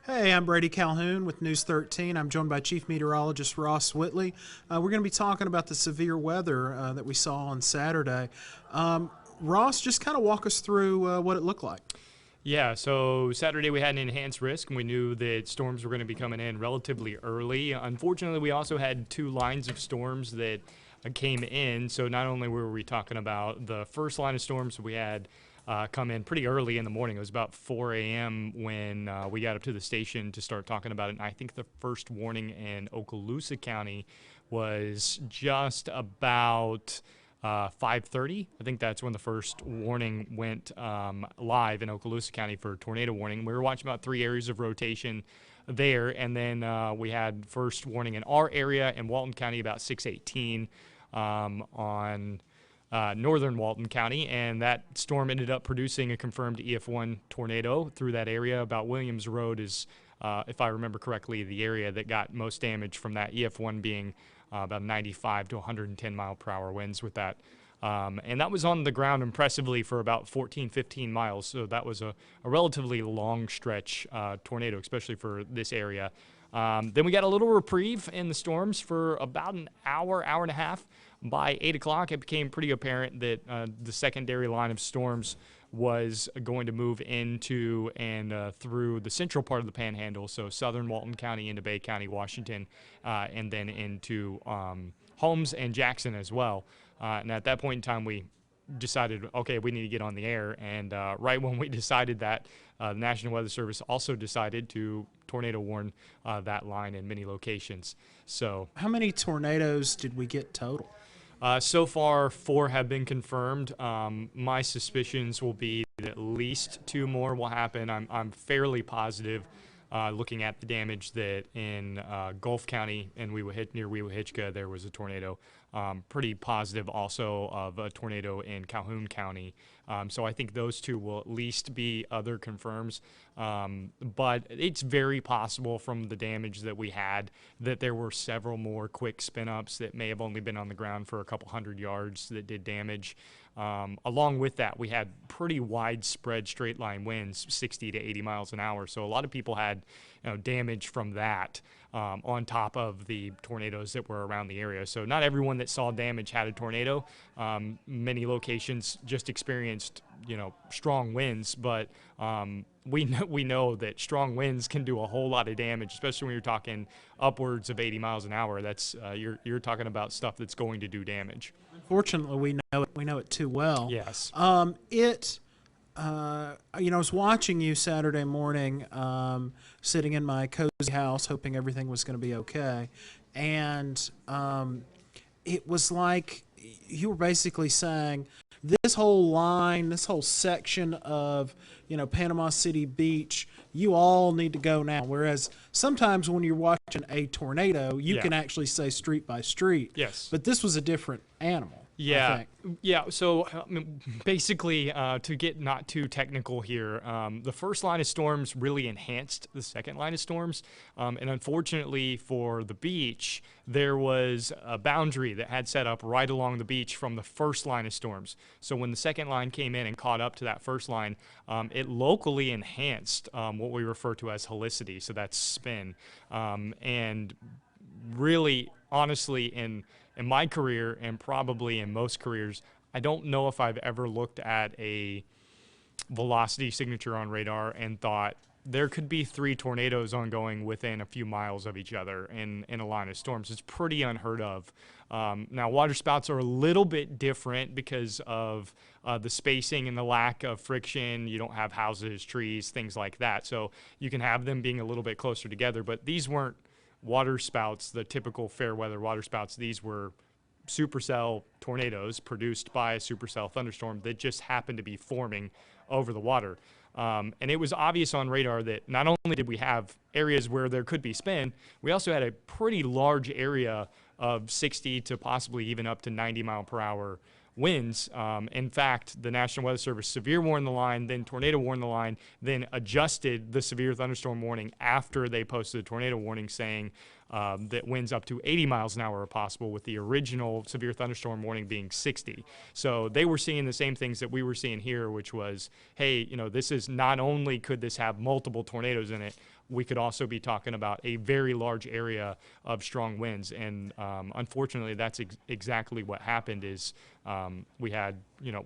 Hey, I'm Brady Calhoun with News 13. I'm joined by Chief Meteorologist Ross Whitley. We're going to be talking about the severe weather that we saw on Saturday. Ross, just kind of walk us through what it looked like. Yeah, so Saturday we had an enhanced risk, and we knew that storms were going to be coming in relatively early. Unfortunately, we also had two lines of storms that came in. So not only were we talking about the first line of storms we had come in pretty early in the morning. It was about 4 a.m. when we got up to the station to start talking about it. And I think the first warning in Okaloosa County was just about 5:30. I think that's when the first warning went live in Okaloosa County for tornado warning. We were watching about 3 areas of rotation there, and then we had first warning in our area in Walton County about 6:18 on northern Walton County, and that storm ended up producing a confirmed EF1 tornado through that area. About Williams Road is, if I remember correctly, the area that got most damage from that EF1 being about 95 to 110 mile per hour winds with that. And that was on the ground impressively for about 14, 15 miles. So that was a relatively long stretch tornado, especially for this area. Then we got a little reprieve in the storms for about an hour, hour and a half. By 8 o'clock, it became pretty apparent that the secondary line of storms was going to move into and through the central part of the Panhandle, so southern Walton County into Bay County, Washington, and then into Holmes and Jackson as well. And at that point in time, we decided, okay, we need to get on the air. And right when we decided that, the National Weather Service also decided to tornado warn that line in many locations. So, how many tornadoes did we get total? So far, 4 have been confirmed. My suspicions will be that at least 2 more will happen. I'm fairly positive, looking at the damage, that in Gulf County and near Weewahitchka, there was a tornado. Pretty positive also of a tornado in Calhoun County. So I think those 2 will at least be other confirms. But it's very possible from the damage that we had that there were several more quick spin-ups that may have only been on the ground for a couple hundred yards that did damage. Along with that, we had pretty widespread straight line winds, 60 to 80 miles an hour. So a lot of people had damage from that on top of the tornadoes that were around the area. So not everyone that saw damage had a tornado. Many locations just experienced strong winds, but we know that strong winds can do a whole lot of damage, especially when you're talking upwards of 80 miles an hour. That's you're talking about stuff that's going to do damage. Unfortunately, we know it too well. Yes. I was watching you Saturday morning, sitting in my cozy house, hoping everything was going to be okay, and it was like you were basically saying this whole line, this whole section of Panama City Beach, you all need to go now. Whereas sometimes when you're watching a tornado, you can actually say street by street. Yes. But this was a different animal. Yeah, yeah. So basically, to get not too technical here, the first line of storms really enhanced the second line of storms. And unfortunately for the beach, there was a boundary that had set up right along the beach from the first line of storms. So when the second line came in and caught up to that first line, it locally enhanced what we refer to as helicity. So that's spin. And really, honestly, in my career, and probably in most careers, I don't know if I've ever looked at a velocity signature on radar and thought there could be 3 tornadoes ongoing within a few miles of each other in a line of storms. It's pretty unheard of. Now, waterspouts are a little bit different because of the spacing and the lack of friction. You don't have houses, trees, things like that. So you can have them being a little bit closer together, but these weren't waterspouts, the typical fair weather waterspouts. These were supercell tornadoes produced by a supercell thunderstorm that just happened to be forming over the water. And it was obvious on radar that not only did we have areas where there could be spin, we also had a pretty large area of 60 to possibly even up to 90 mile per hour winds. In fact, the National Weather Service severe warned the line, then tornado warned the line, then adjusted the severe thunderstorm warning after they posted the tornado warning, saying that winds up to 80 miles an hour are possible, with the original severe thunderstorm warning being 60. So they were seeing the same things that we were seeing here, which was, hey, this is not only could this have multiple tornadoes in it, we could also be talking about a very large area of strong winds. And unfortunately, that's exactly what happened. Is we had,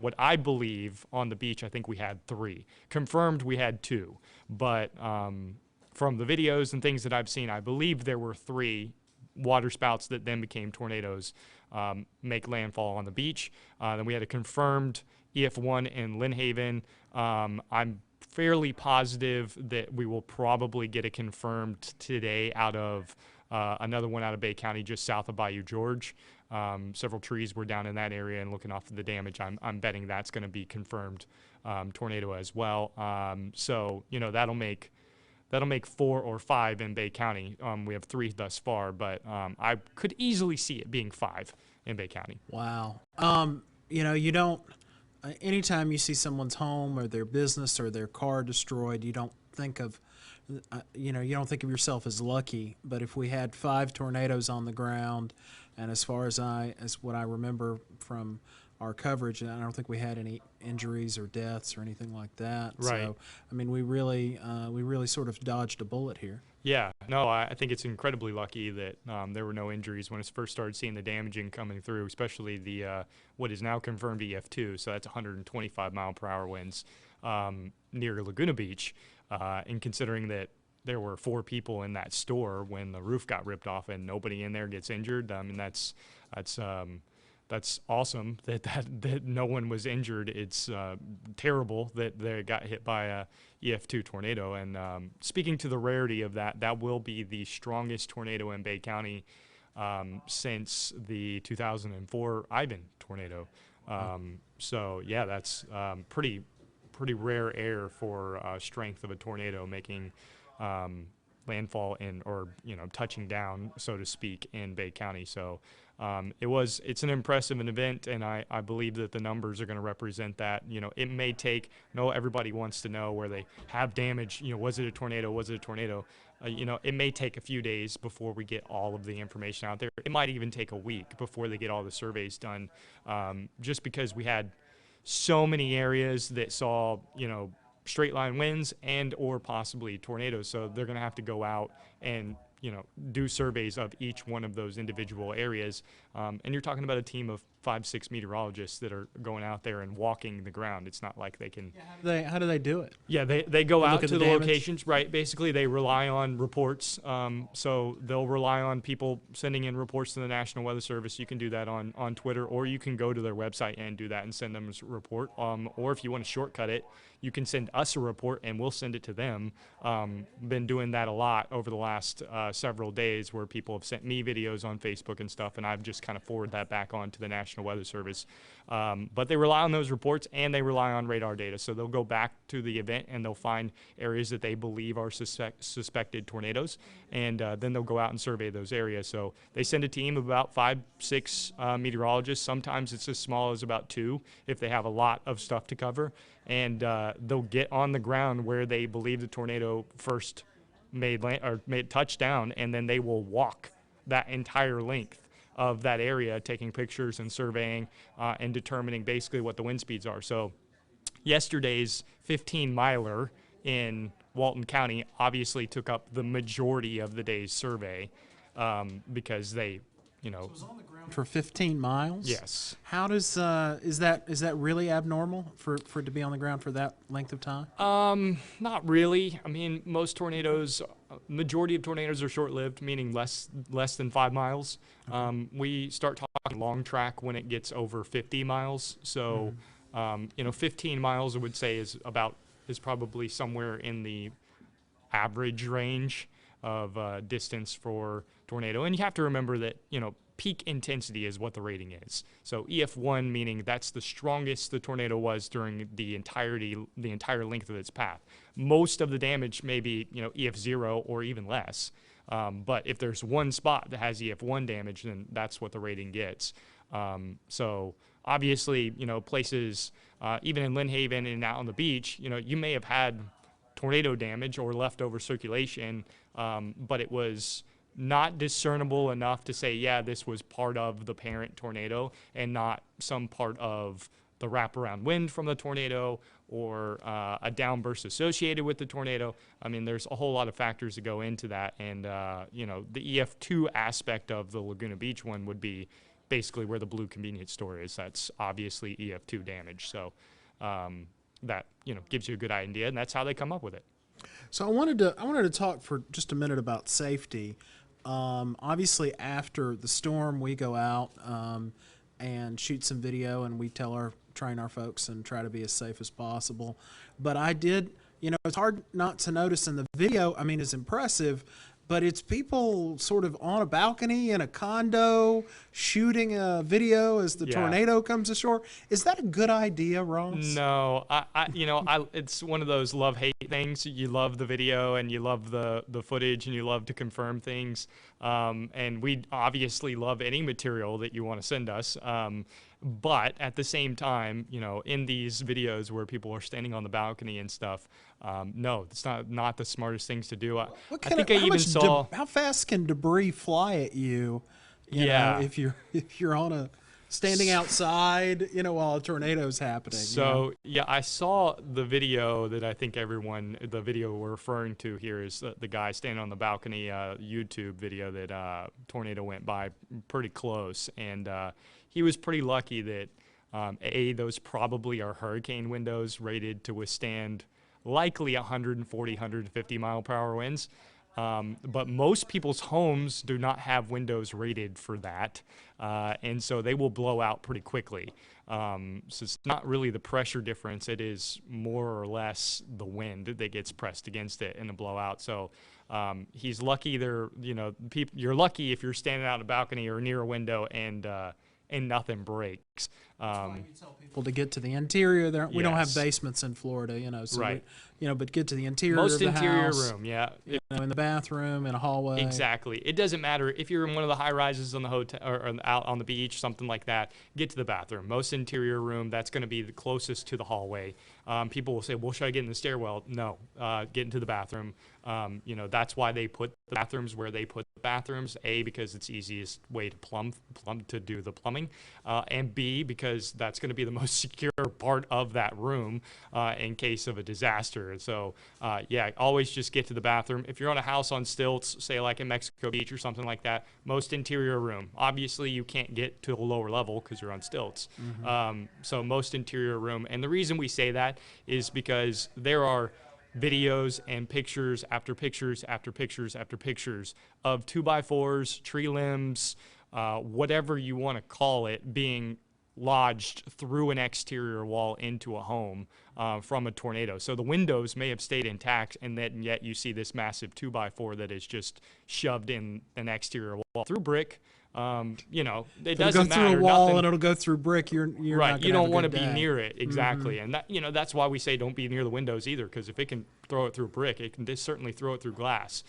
what I believe on the beach, I think we had 3. Confirmed, we had 2. But from the videos and things that I've seen, I believe there were 3 water spouts that then became tornadoes make landfall on the beach. Then we had a confirmed EF1 in Lynn Haven. I'm fairly positive that we will probably get a confirmed today out of another one out of Bay County just south of Bayou George. Several trees were down in that area, and looking off of the damage, I'm betting that's going to be confirmed tornado as well. So that'll make 4 or 5 in Bay County. We have 3 thus far, but I could easily see it being 5 in Bay County. Wow. You don't. Anytime you see someone's home or their business or their car destroyed, you don't think of, you don't think of yourself as lucky. But if we had 5 tornadoes on the ground, and as far as what I remember from our coverage, I don't think we had any injuries or deaths or anything like that. Right. So, we really sort of dodged a bullet here. Yeah, no, I think it's incredibly lucky that there were no injuries when I first started seeing the damaging coming through, especially the what is now confirmed EF2, so that's 125 mile per hour winds near Laguna Beach, and considering that there were 4 people in that store when the roof got ripped off and nobody in there gets injured. That's awesome that no one was injured. It's terrible that they got hit by a EF2 tornado. And speaking to the rarity of that will be the strongest tornado in Bay County since the 2004 Ivan tornado. So yeah, that's pretty rare air for strength of a tornado making landfall touching down, so to speak, in Bay County. So it's an impressive event, and I believe that the numbers are going to represent that. It may take, everybody wants to know where they have damage, was it a tornado, it may take a few days before we get all of the information out there. It might even take a week before they get all the surveys done, just because we had so many areas that saw, straight line winds and or possibly tornadoes. So they're going to have to go out and do surveys of each one of those individual areas. And you're talking about a team of 5-6 meteorologists that are going out there and walking the ground. It's not like they can. How do they do it? Yeah, they go out to the damage? locations, right? Basically, they rely on reports. So they'll rely on people sending in reports to the National Weather Service. You can do that on Twitter, or you can go to their website and do that and send them a report. Or if you want to shortcut it, you can send us a report and we'll send it to them. Been doing that a lot over the last several days, where people have sent me videos on Facebook and stuff, and I've just kind of forwarded that back on to the National Weather Service. But they rely on those reports, and they rely on radar data. So they'll go back to the event and they'll find areas that they believe are suspected tornadoes, and then they'll go out and survey those areas. So they send a team of about 5-6 meteorologists. Sometimes it's as small as about 2 if they have a lot of stuff to cover, and they'll get on the ground where they believe the tornado first made touchdown, and then they will walk that entire length of that area, taking pictures and surveying and determining basically what the wind speeds are. So yesterday's 15-miler in Walton County obviously took up the majority of the day's survey because they, So it was on the ground for 15 miles? Yes. How does is that really abnormal for it to be on the ground for that length of time? Not really. I mean, most tornadoes, majority of tornadoes are short-lived, meaning less than 5 miles. We start talking long track when it gets over 50 miles. So, 15 miles I would say is probably somewhere in the average range of distance for tornado. And you have to remember that, peak intensity is what the rating is. So EF1 meaning that's the strongest the tornado was during the entire length of its path. Most of the damage may be, EF0 or even less. But if there's one spot that has EF1 damage, then that's what the rating gets. So obviously, places, even in Lynn Haven and out on the beach, you may have had tornado damage or leftover circulation, but it was not discernible enough to say, yeah, this was part of the parent tornado and not some part of the wraparound wind from the tornado or a downburst associated with the tornado. I mean, there's a whole lot of factors that go into that. And, you know, the EF2 aspect of the Laguna Beach one would be basically where the blue convenience store is. That's obviously EF2 damage. So that, you know, gives you a good idea, and that's how they come up with it. So I wanted to talk for just a minute about safety. Obviously, after the storm, we go out and shoot some video, and we train our folks and try to be as safe as possible. But I did, you know, it's hard not to notice in the video. I mean, it's impressive, but it's people sort of on a balcony in a condo shooting a video as the tornado comes ashore. Is that a good idea, Ross? No, it's one of those love-hate things. You love the video and you love the footage and you love to confirm things. And we obviously love any material that you want to send us. But at the same time, you know, in these videos where people are standing on the balcony and stuff, no, it's not the smartest things to do. How fast can debris fly at you? You know, if you're on a standing outside, you know, while a tornado's happening. So I saw the video that I think the video we're referring to here is the guy standing on the balcony, YouTube video that tornado went by pretty close, and he was pretty lucky that those probably are hurricane windows rated to withstand likely 140, 150 mile per hour winds. But most people's homes do not have windows rated for that, and so they will blow out pretty quickly. So it's not really the pressure difference. It is more or less the wind that gets pressed against it in a blowout. So he's lucky. You're lucky if you're standing out on a balcony or near a window and nothing breaks. That's why you tell people to get to the interior. We don't have basements in Florida, you know. So right. But get to the interior Most of the interior house, room, yeah. You know, in the bathroom, in a hallway. Exactly. It doesn't matter if you're in one of the high rises on the hotel or out on the beach, something like that. Get to the bathroom. Most interior room, that's going to be the closest to the hallway. People will say, "Well, should I get in the stairwell?" No, get into the bathroom. You know, that's why they put the bathrooms where they put the bathrooms. A, because it's easiest way to plumb to do the plumbing, and B, because that's going to be the most secure part of that room in case of a disaster. So always just get to the bathroom. If you're on a house on stilts, say like in Mexico Beach or something like that, most interior room. Obviously you can't get to a lower level because you're on stilts. So most interior room. And the reason we say that is because there are videos and pictures after pictures after pictures after pictures of 2x4s, tree limbs, whatever you want to call it, being lodged through an exterior wall into a home from a tornado. So the windows may have stayed intact, and then yet you see this massive 2x4 that is just shoved in an exterior wall through brick. You know, it doesn't matter. It'll go through a wall and it'll go through brick. You're right. Not you don't want to be near it. Exactly. And that, you know, that's why we say don't be near the windows either, because if it can throw it through brick, it can certainly throw it through glass.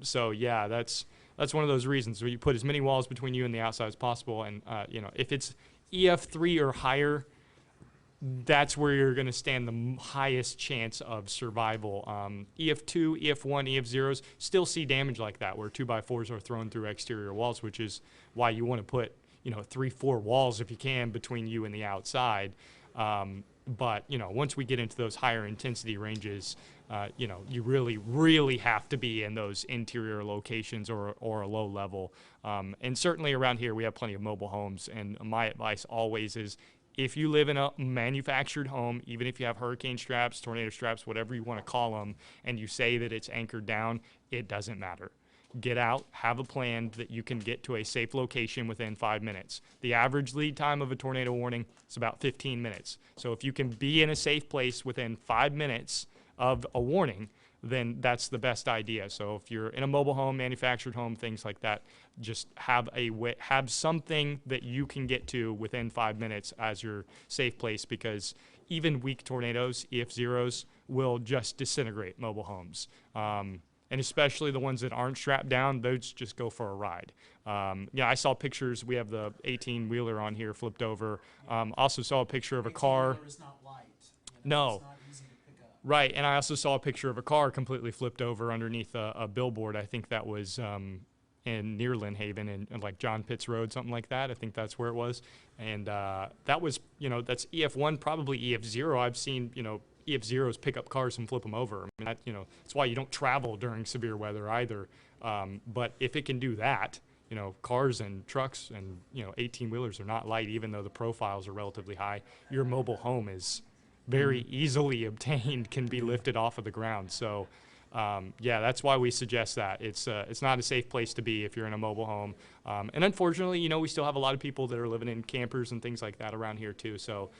So yeah, that's one of those reasons where you put as many walls between you and the outside as possible. And you know, if it's EF3 or higher, that's where you're going to stand the highest chance of survival. EF2, EF1, EF0s still see damage like that, where 2x4s are thrown through exterior walls, which is why you want to put, you know, 3-4 walls if you can between you and the outside. But, you know, once we get into those higher intensity ranges, you know, you really, really have to be in those interior locations or a low level. And certainly around here, we have plenty of mobile homes. And my advice always is, if you live in a manufactured home, even if you have hurricane straps, tornado straps, whatever you want to call them, and you say that it's anchored down, it doesn't matter. Get out, have a plan that you can get to a safe location within 5 minutes. The average lead time of a tornado warning is about 15 minutes. So if you can be in a safe place within 5 minutes of a warning, then that's the best idea. So if you're in a mobile home, manufactured home, things like that, just have something that you can get to within 5 minutes as your safe place, because even weak tornadoes, EF0s, will just disintegrate mobile homes. And especially the ones that aren't strapped down, those just go for a ride. Yeah, I saw pictures. We have the 18-wheeler on here flipped over. Also saw a picture of a car. Is not light. No. It's not easy to pick up. Right, and I also saw a picture of a car completely flipped over underneath a billboard. I think that was in near Lynn Haven and like John Pitts Road, something like that. I think that's where it was. And that was, that's EF1, probably EF0. I've seen, EF0s pick up cars and flip them over. I mean, that's why you don't travel during severe weather either. But if it can do that, cars and trucks and, 18-wheelers are not light, even though the profiles are relatively high. Your mobile home is very easily obtained, can be lifted off of the ground. So, yeah, that's why we suggest that. It's not a safe place to be if you're in a mobile home. And unfortunately, we still have a lot of people that are living in campers and things like that around here too. So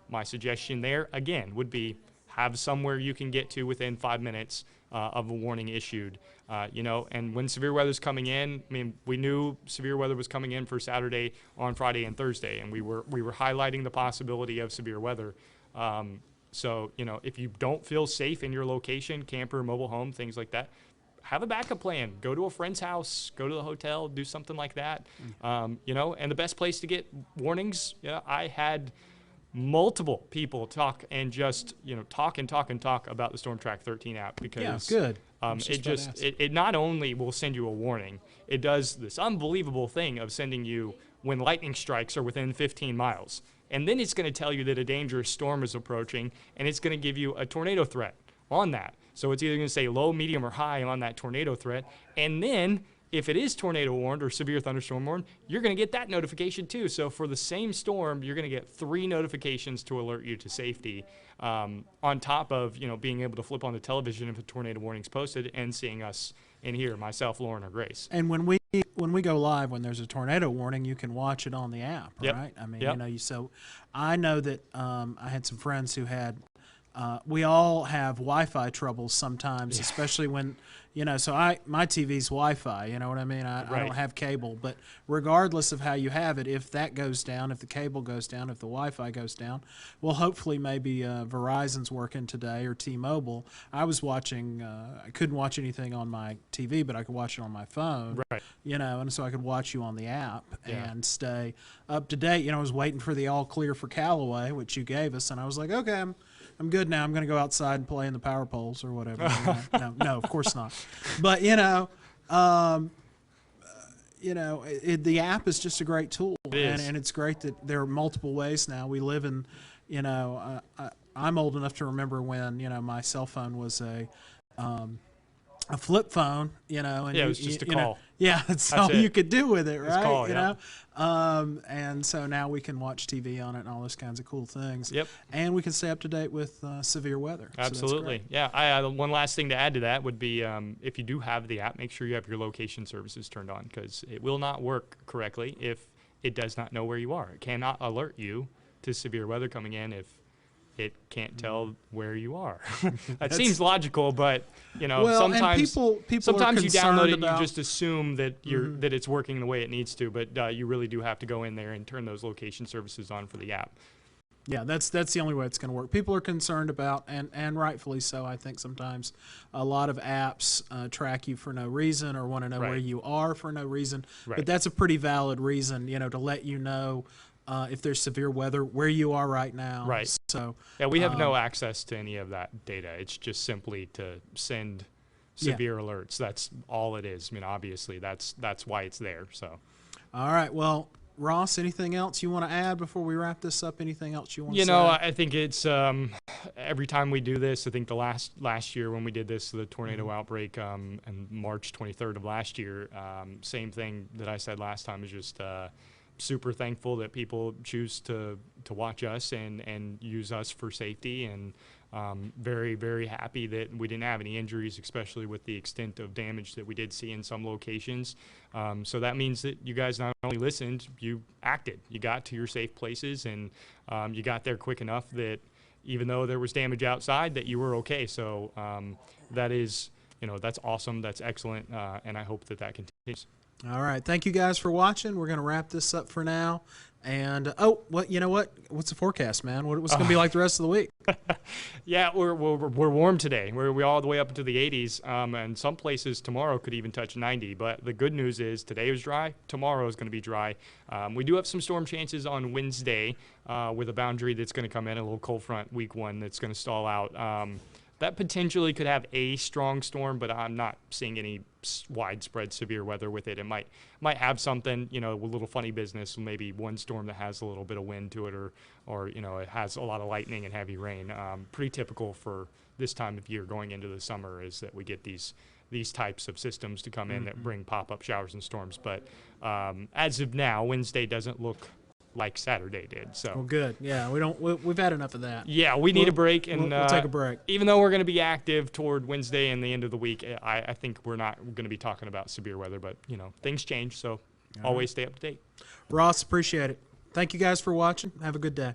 my suggestion there, again, would be have somewhere you can get to within 5 minutes of a warning issued. And when severe weather's coming in, I mean, we knew severe weather was coming in for Saturday, on Friday, and Thursday, and we were highlighting the possibility of severe weather. So, if you don't feel safe in your location, camper, mobile home, things like that, have a backup plan. Go to a friend's house, go to the hotel, do something like that. And the best place to get warnings, I had multiple people talk and just, talk about the Storm Track 13 app because good. It not only will send you a warning, it does this unbelievable thing of sending you when lightning strikes are within 15 miles. And then it's going to tell you that a dangerous storm is approaching, and it's going to give you a tornado threat on that. So it's either going to say low, medium, or high on that tornado threat. And then if it is tornado warned or severe thunderstorm warned, you're going to get that notification too. So for the same storm, you're going to get 3 notifications to alert you to safety, on top of, being able to flip on the television if a tornado warning's posted and seeing us in here, myself, Lauren, or Grace. And when we go live, when there's a tornado warning, you can watch it on the app, right? I mean, so I know that I had some friends who had, we all have Wi-Fi troubles sometimes, especially when, so my TV's Wi-Fi, you know what I mean? I don't have cable, but regardless of how you have it, if that goes down, if the cable goes down, if the Wi-Fi goes down, well, hopefully maybe Verizon's working today or T-Mobile. I was watching, I couldn't watch anything on my TV, but I could watch it on my phone, and so I could watch you on the app and stay up to date. I was waiting for the all clear for Callaway, which you gave us, and I was like, okay, I'm good now. I'm going to go outside and play in the power poles or whatever. No, of course not. But the app is just a great tool, and it's great that there are multiple ways now. We live in, I'm old enough to remember when my cell phone was a flip phone, and it was just a call. That's all you could do with it, right? Call, and so now we can watch TV on it and all those kinds of cool things. Yep. And we can stay up to date with severe weather. Absolutely. So one last thing to add to that would be if you do have the app, make sure you have your location services turned on, because it will not work correctly if it does not know where you are. It cannot alert you to severe weather coming in if it can't tell where you are. That seems logical, but sometimes sometimes you download it and you just assume that that it's working the way it needs to, but you really do have to go in there and turn those location services on for the app. Yeah, that's the only way it's going to work. People are concerned about, and rightfully so, I think sometimes a lot of apps track you for no reason or want to know where you are for no reason. But that's a pretty valid reason, to let you know if there's severe weather, where you are right now. Right. So we have no access to any of that data. It's just simply to send severe alerts. That's all it is. I mean, obviously, that's why it's there. So. All right. Well, Ross, anything else you want to add before we wrap this up? Anything else you want to say? I think it's every time we do this, I think the last year when we did this, the tornado outbreak on March 23rd of last year, same thing that I said last time is just super thankful that people choose to watch us and use us for safety, and very, very happy that we didn't have any injuries, especially with the extent of damage that we did see in some locations. So that means that you guys not only listened, you acted. You got to your safe places, and you got there quick enough that even though there was damage outside, that you were okay. So that is, that's awesome. That's excellent. And I hope that continues. All right. Thank you guys for watching. We're going to wrap this up for now. And, what's the forecast, man? What's going to be like the rest of the week? Yeah, we're warm today. We're all the way up into the 80s, and some places tomorrow could even touch 90. But the good news is today was dry. Tomorrow is going to be dry. We do have some storm chances on Wednesday with a boundary that's going to come in, a little cold front week 1 that's going to stall out. that potentially could have a strong storm, but I'm not seeing any widespread severe weather with it. It might have something, a little funny business, maybe one storm that has a little bit of wind to it, or it has a lot of lightning and heavy rain. Pretty typical for this time of year going into the summer is that we get these types of systems to come in that bring pop-up showers and storms. But as of now, Wednesday doesn't look like Saturday did. So Well, good. Yeah, we've had enough of that. yeah, we need a break, and we'll take a break. Even though we're going to be active toward Wednesday and the end of the week, I think we're not going to be talking about severe weather. But things change, so always stay up to date. Ross, appreciate it. Thank you guys for watching. Have a good day.